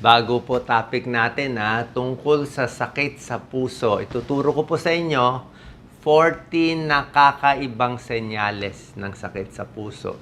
Bago po topic natin tungkol sa sakit sa puso. Ituturo ko po sa inyo 14 nakakaibang senyales ng sakit sa puso.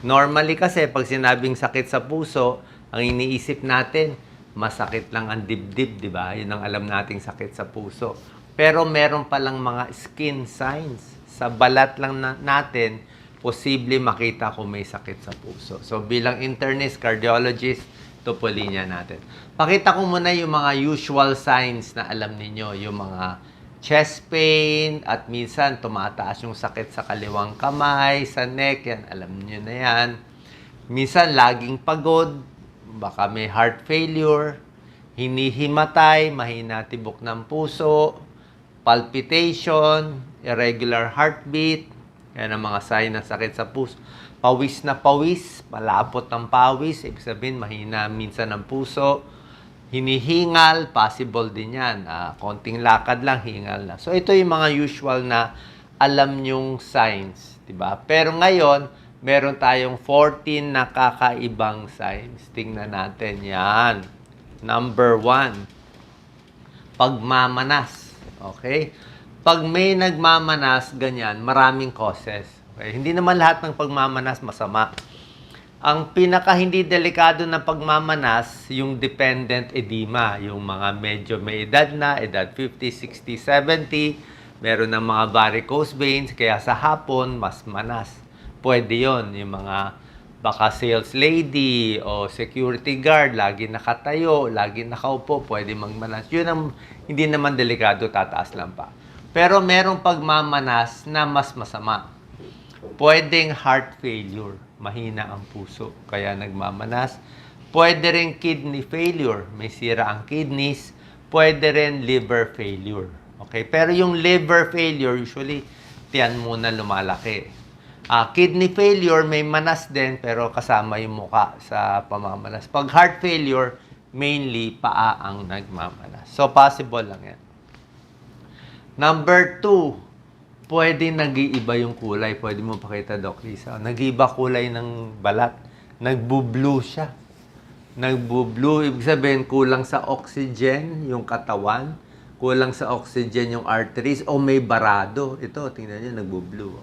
Normally kasi pag sinabing sakit sa puso, ang iniisip natin, masakit lang ang dibdib, di ba? Yun ang alam nating sakit sa puso. Pero meron palang mga skin signs. Sa balat lang natin, posible makita kung may sakit sa puso. So bilang internist, cardiologist, ito po linya natin. Pakita ko muna yung mga usual signs na alam ninyo. Yung mga chest pain at minsan tumataas yung sakit sa kaliwang kamay, sa neck, yan, alam niyo na yan. Minsan laging pagod, baka may heart failure, hinihimatay, mahina tibok ng puso, palpitation, irregular heartbeat, yan ang mga sign ng sakit sa puso. Pawis na pawis, malapot ng pawis, ibig sabihin mahina minsan ang puso. Hinihingal, possible din yan. Konting lakad lang, hingal na. So ito yung mga usual na alam nyong signs, diba? Pero ngayon, meron tayong 14 na kakaibang signs. Tingnan natin yan. Number 1, pagmamanas. Okay? Pag may nagmamanas, ganyan, maraming causes. Okay? Hindi naman lahat ng pagmamanas masama. Ang pinaka hindi delikado na pagmamanas, yung dependent edema, yung mga medyo may edad na, edad 50, 60, 70, meron ng mga varicose veins, kaya sa hapon, mas manas. Pwede yon yung mga baka sales lady o security guard, lagi nakatayo, lagi nakaupo, pwede magmanas. Yun ang hindi naman delikado, tataas lang pa. Pero merong pagmamanas na mas masama. Pwedeng heart failure, mahina ang puso, kaya nagmamanas. Pwede rin kidney failure, may sira ang kidneys. Pwede rin liver failure. Okay? Pero yung liver failure, usually, tiyan muna lumalaki. Kidney failure, may manas din, pero kasama yung muka sa pamamanas. Pag heart failure, mainly paa ang nagmamanas. So, possible lang yan. Number 2, pwede nag-iiba yung kulay. Pwede mo pakita, Doc Lisa. Nag-iiba kulay ng balat. Nagbu-blue siya. Nagbu-blue, ibig sabihin, kulang sa oxygen yung katawan. Kulang sa oxygen yung arteries. O may barado. Ito, tingnan nyo, nagbu-blue.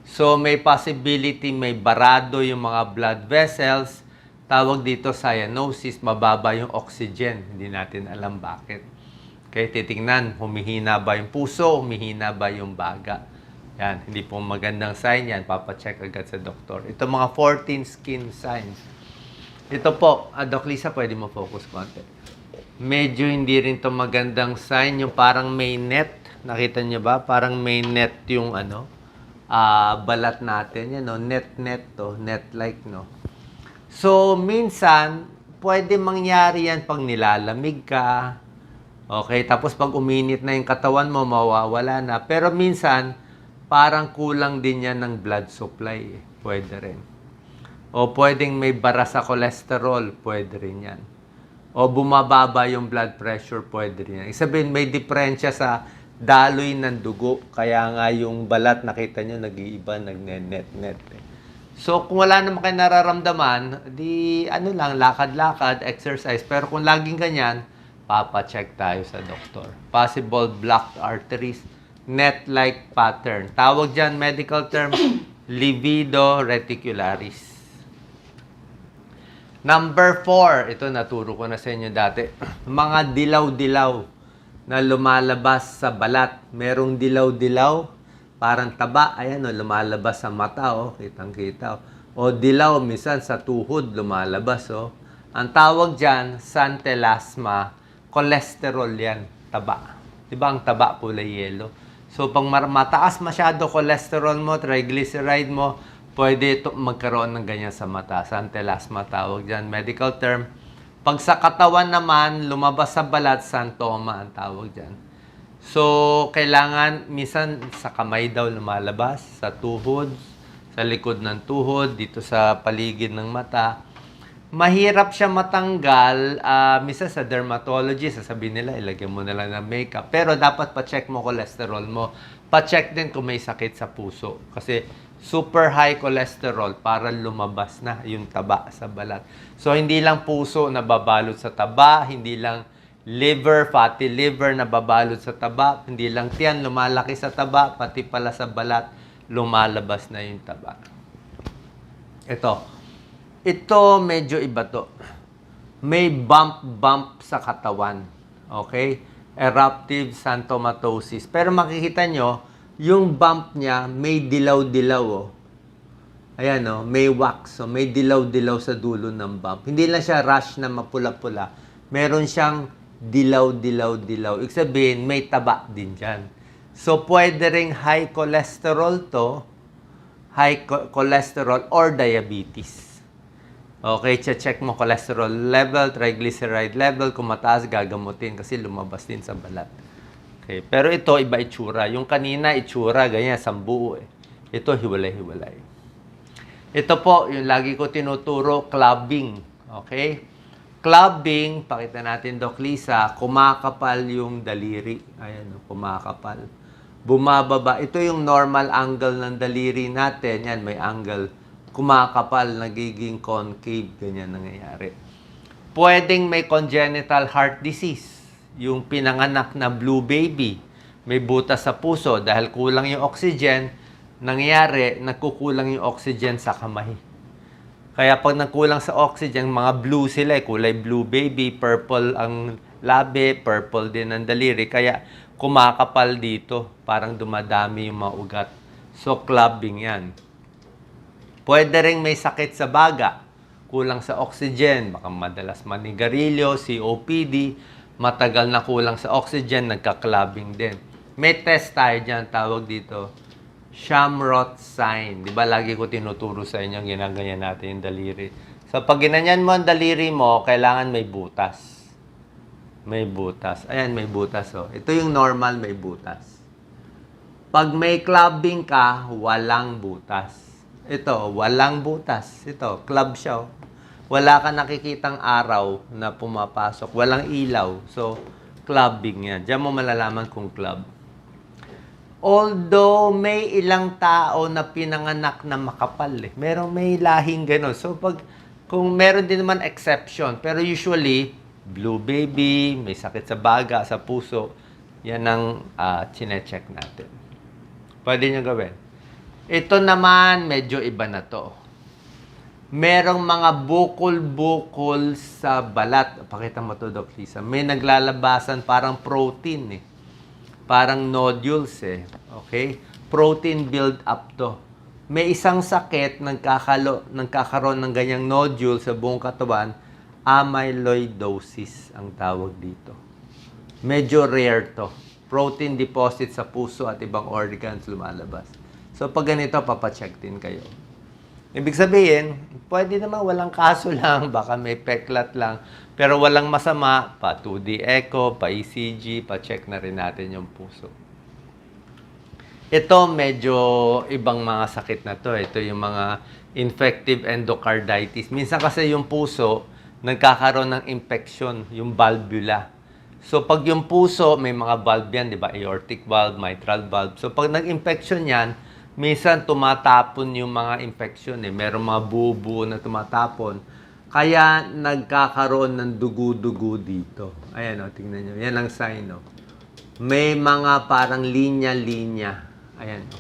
So, may possibility, may barado yung mga blood vessels. Tawag dito cyanosis, mababa yung oxygen. Hindi natin alam bakit. Okay, titingnan, humihina ba yung puso, humihina ba yung baga. Yan, hindi po magandang sign yan. Papacheck agad sa doktor. Ito mga 14 skin signs. Ito po, Doc Lisa, pwede mo focus konti. Medyo hindi rin to magandang sign. Yung parang may net. Nakita niyo ba? Parang may net yung balat natin. Yan, no? Net to. Net-like, no? So, minsan, pwede mangyari yan pag nilalamig ka. Okay, tapos pag uminit na yung katawan mo, mawawala na. Pero minsan, parang kulang din yan ng blood supply. Pwede rin. O pwedeng may bara sa cholesterol, pwede rin yan. O bumababa yung blood pressure, pwede rin yan. Isabihin, may diferensya sa daloy ng dugo. Kaya nga yung balat, nakita nyo, nag-iiba, nag-net-net. So, kung wala naman kayo nararamdaman, di lang, lakad-lakad, exercise. Pero kung laging ganyan, papacheck tayo sa doktor. Possible blocked arteries, net-like pattern. Tawag dyan, medical term, livedo reticularis. Number 4, ito naturo ko na sa inyo dati. Mga dilaw-dilaw na lumalabas sa balat. Merong dilaw-dilaw, parang taba. Ayan, lumalabas sa mata, kitang-kita. O dilaw, minsan sa tuhod lumalabas. Ang tawag dyan, xanthelasma, cholesterol yan, taba. Diba ang taba kulay yellow? So, pag mataas masyado cholesterol mo, triglyceride mo, pwede ito magkaroon ng ganyan sa mata. Xanthelasma tawag dyan, medical term. Pag sa katawan naman, lumabas sa balat, xanthoma ang tawag dyan. So, kailangan, minsan sa kamay daw lumalabas, sa tuhod, sa likod ng tuhod, dito sa paligid ng mata. Mahirap siya matanggal. Minsan sa dermatologist, sasabihin nila, ilagyan mo na lang ng makeup. Pero dapat pa-check mo cholesterol mo. Pa-check din kung may sakit sa puso. Kasi super high cholesterol para lumabas na yung taba sa balat. So, hindi lang puso na babalot sa taba, hindi lang liver, fatty liver na babalot sa taba, hindi lang tiyan lumalaki sa taba, pati pala sa balat, lumalabas na yung taba. Ito medyo iba to. May bump sa katawan. Okay? Eruptive xanthomatosis. Pero makikita nyo, yung bump niya may dilaw-dilaw. Oh. Ayan, oh, may wax. So, may dilaw-dilaw sa dulo ng bump. Hindi lang siya rash na mapula-pula. Meron siyang dilaw-dilaw-dilaw. Ibig sabihin, may taba din dyan. So, pwede ring high cholesterol to, high cholesterol or diabetes. Okay, check mo cholesterol level, triglyceride level. Kung mataas, gagamutin kasi lumabas din sa balat. Okay, pero ito, iba itsura. Yung kanina, itsura, ganyan, sambuo eh. Ito, hiwalay-hiwalay. Ito po, yung lagi ko tinuturo, clubbing. Okay? Clubbing, pakita natin, Doc Lisa, kumakapal yung daliri. Ayan, kumakapal. Bumababa. Ito yung normal angle ng daliri natin. Yan, may angle. Kumakapal, nagiging concave, ganyan nangyayari. Pwedeng may congenital heart disease, yung pinanganak na blue baby, may butas sa puso dahil kulang yung oxygen, nangyayari, nagkukulang yung oxygen sa kamay. Kaya pag nagkulang sa oxygen, mga blue sila, kulay blue baby, purple ang labi, purple din ang daliri, kaya kumakapal dito, parang dumadami yung mga ugat. So, clubbing yan. Pwede rin may sakit sa baga, kulang sa oxygen, baka madalas manigarilyo, COPD, matagal na kulang sa oxygen, nagka-clubbing din. May test tayo dyan, tawag dito, Shamroth sign. Di ba lagi ko tinuturo sa inyo, ginaganyan natin yung daliri. So pag ginanyan mo ang daliri mo, kailangan may butas. May butas. Ayan, may butas. Oh. Ito yung normal, may butas. Pag may clubbing ka, walang butas. Ito, walang butas. Ito, club siya. Oh. Wala ka nakikitang araw na pumapasok. Walang ilaw. So, clubbing yan. Diyan mo malalaman kung club. Although, may ilang tao na pinanganak na makapal. Eh. May lahing gano'n. So, kung meron din naman exception. Pero usually, blue baby, may sakit sa baga, sa puso, yan ang chinecheck natin. Pwede nyo gawin. Ito naman, medyo iba na to. Merong mga bukol-bukol sa balat. Pakita mo to, Doc Lisa. May naglalabasan parang protein eh. Parang nodules eh. Okay? Protein build up to. May isang sakit, nagkakaroon ng ganyang nodule sa buong katawan, amyloidosis ang tawag dito. Medyo rare to. Protein deposit sa puso at ibang organs lumalabas. So, pag ganito, papacheck din kayo. Ibig sabihin, pwede naman walang kaso lang, baka may peklat lang, pero walang masama, pa 2D echo, pa ECG, pa-check na rin natin yung puso. Ito, medyo ibang mga sakit na to. Ito yung mga infective endocarditis. Minsan kasi yung puso, nagkakaroon ng infection, yung valvula. So, pag yung puso, may mga valve yan, di ba? Aortic valve, mitral valve. So, pag nag-infection yan, minsan tumatapon yung mga infection eh. Merong mga buo-buo na tumatapon. Kaya nagkakaroon ng dugo-dugo dito. Ayan o, tingnan nyo. Yan ang sign o. May mga parang linya-linya. Ayan o.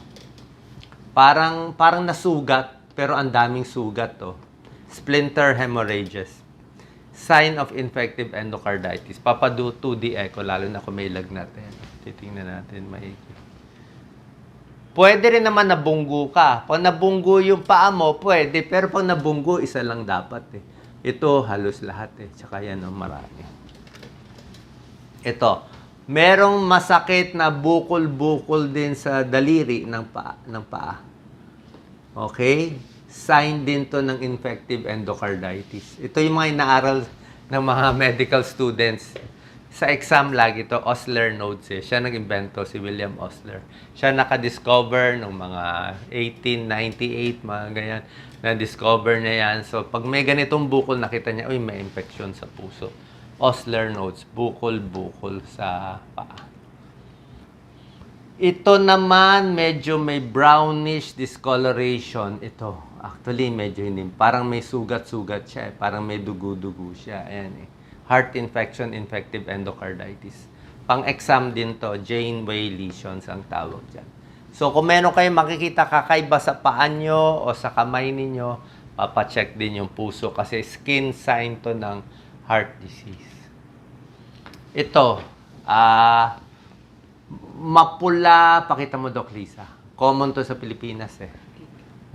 Parang nasugat, pero ang daming sugat o. Splinter hemorrhages. Sign of infective endocarditis. Papado 2D echo, lalo na kung may lagnat. Titingnan natin maigi. Pwede rin naman nabunggo ka. Pag nabunggo yung paa mo, pwede. Pero pag nabunggo, isa lang dapat eh. Ito, halos lahat eh. Tsaka yan ang marami. Ito, merong masakit na bukol-bukol din sa daliri ng paa. Okay? Sign din to ng infective endocarditis. Ito yung mga inaaral ng mga medical students. Sa exam lagi to, Osler nodes eh. Siya nag-invento, si William Osler. Siya nakadiscover ng mga 1898, mga ganyan. Na-discover niya yan. So, pag may ganitong bukol, nakita niya, uy, may infection sa puso. Osler nodes, bukol-bukol sa paa. Ito naman, medyo may brownish discoloration. Ito, actually, medyo hindi. Parang may sugat-sugat siya. Parang may dugo-dugo siya. Ayan eh. Heart infection, infective endocarditis. Pang-exam din to, Janeway lesions ang tawag dyan. So, kung meron kayo makikita kakaiba sa paan nyo o sa kamay ninyo, papacheck din yung puso kasi skin sign to ng heart disease. Ito, mapula, pakita mo, Doc Lisa. Common to sa Pilipinas eh.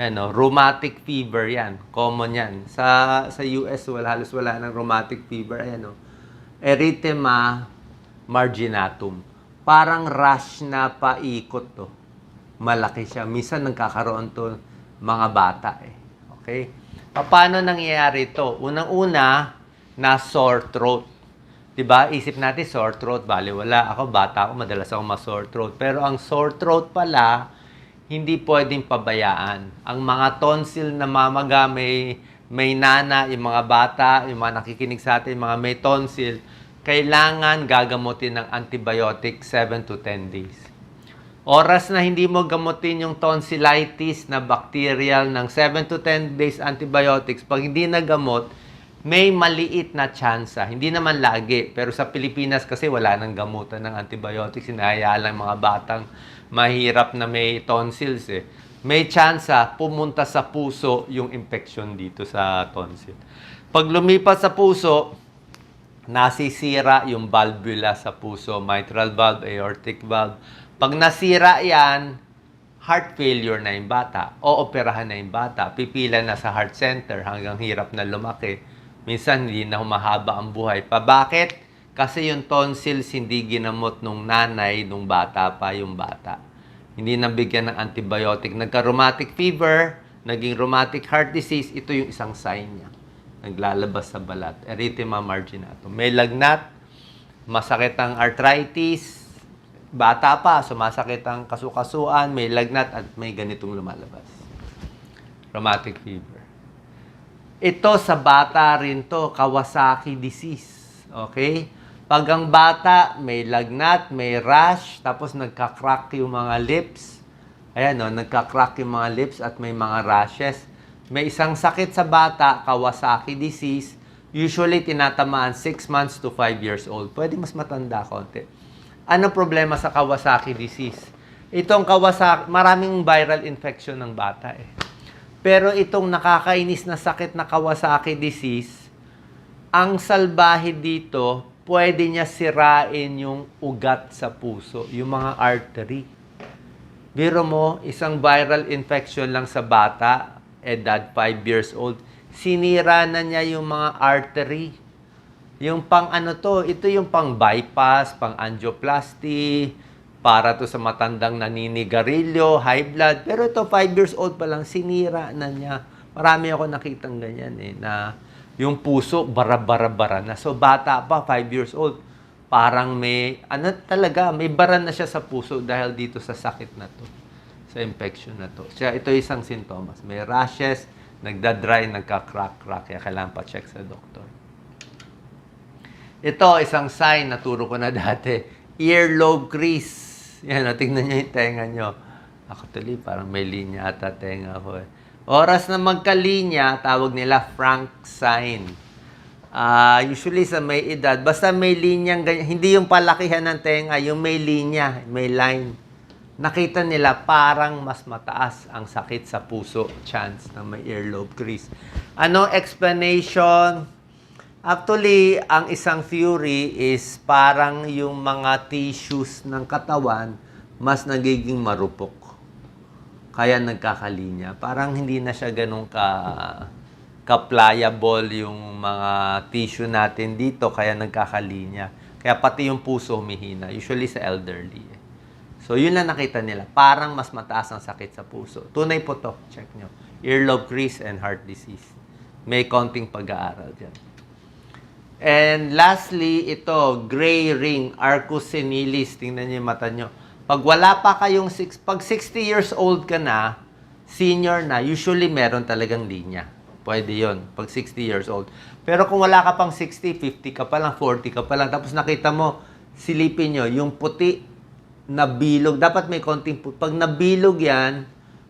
Ano, rheumatic fever yan. Common yan. Sa US, halos wala ng rheumatic fever. Ayan o. Erythema marginatum. Parang rash na paikot to. Malaki siya. Minsan nagkakaroon to mga bata eh. Okay? Paano nangyayari ito? Unang-una, na sore throat. Diba? Isip natin sore throat, wala. Ako, bata ako, madalas ako ma-sore throat. Pero ang sore throat pala, hindi pwedeng pabayaan. Ang mga tonsil na mamaga, may nana, yung mga bata, yung mga nakikinig sa atin, yung mga may tonsil, kailangan gagamutin ng antibiotic 7 to 10 days. Oras na hindi mo gamutin yung tonsillitis na bacterial ng 7 to 10 days antibiotics, pag hindi nagamot, may maliit na tsansa. Hindi naman lagi, pero sa Pilipinas kasi wala nang gamutan ng antibiotics. Hinahayaan lang mga batang mahirap na may tonsils eh. May tsansa pumunta sa puso yung infection dito sa tonsil. Pag lumipat sa puso, nasisira yung valvula sa puso, mitral valve, aortic valve. Pag nasira yan, heart failure na yung bata, o operahan na yung bata, pipila na sa heart center hanggang hirap na lumaki. Minsan hindi na humahaba ang buhay. Bakit? Kasi yung tonsils hindi ginamot nung nanay, nung bata pa yung bata. Hindi nabigyan ng antibiotic. Nagka-rheumatic fever, naging rheumatic heart disease, ito yung isang sign niya. Naglalabas sa balat. Erythema marginatum. May lagnat, masakit ang arthritis, bata pa, sumasakit ang kasukasuan, may lagnat at may ganitong lumalabas. Rheumatic fever. Ito sa bata rin to, Kawasaki disease. Okay? Pag ang bata may lagnat, may rash, tapos nagka-crack yung mga lips. Ayan o, nagka-crack yung mga lips at may mga rashes. May isang sakit sa bata, Kawasaki disease. Usually, tinatamaan 6 months to 5 years old. Pwede mas matanda konti. Ano problema sa Kawasaki disease? Itong Kawasaki, maraming viral infection ng bata eh. Pero itong nakakainis na sakit na Kawasaki disease, ang salbahe dito, pwede niya sirain yung ugat sa puso, yung mga artery. Biro mo, isang viral infection lang sa bata, edad 5 years old, sinira na niya yung mga artery. Yung pang ano to, ito yung pang bypass, pang angioplasty, para to sa matandang naninigarilyo, high blood. Pero ito, 5 years old pa lang, sinira na niya. Marami ako nakitang ganyan eh, na yung puso, bara-bara-bara na. So, bata pa, 5 years old, parang may, ano talaga, may bara na siya sa puso dahil dito sa sakit na to, sa infection na to. Kaya ito isang sintomas. May rashes, nagda-dry, nagka-crack-crack. Kaya kailangan pa-check sa doktor. Ito, isang sign, naturo ko na dati. Earlobe crease. Yan, tingnan nyo yung tenga nyo. Actually, parang may linya ata tenga ko eh. Oras na magkalinya, tawag nila Frank sign. Usually sa may edad, basta may linyang ganyan, hindi yung palakihan ng tenga, yung may linya, may line. Nakita nila parang mas mataas ang sakit sa puso, chance na may earlobe crease. Ano explanation? Actually, ang isang theory is parang yung mga tissues ng katawan mas nagiging marupok. Kaya nagkakalinya. Parang hindi na siya ganun ka-pliable yung mga tissue natin dito, kaya nagkakalinya. Kaya pati yung puso humihina, usually sa elderly. So, yun lang nakita nila. Parang mas mataas ang sakit sa puso. Tunay po to. Check nyo. Earlobe crease and heart disease. May konting pag-aaral dyan. And lastly, ito, gray ring, arcus senilis. Tingnan nyo yung mata nyo. Pag wala pa kayong, pag 60 years old ka na, senior na, usually meron talagang linya. Pwede yon pag 60 years old. Pero kung wala ka pang 60, 50 ka pa lang, 40 ka pa lang, tapos nakita mo, silipin nyo, yung puti, nabilog, dapat may konting, pag nabilog yan,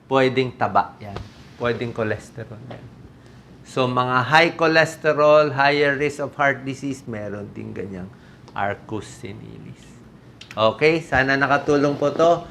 pwedeng taba yan. Pwedeng cholesterol yan. So, mga high cholesterol, higher risk of heart disease, meron din ganyang Arcus senilis. Okay, sana nakatulong po to.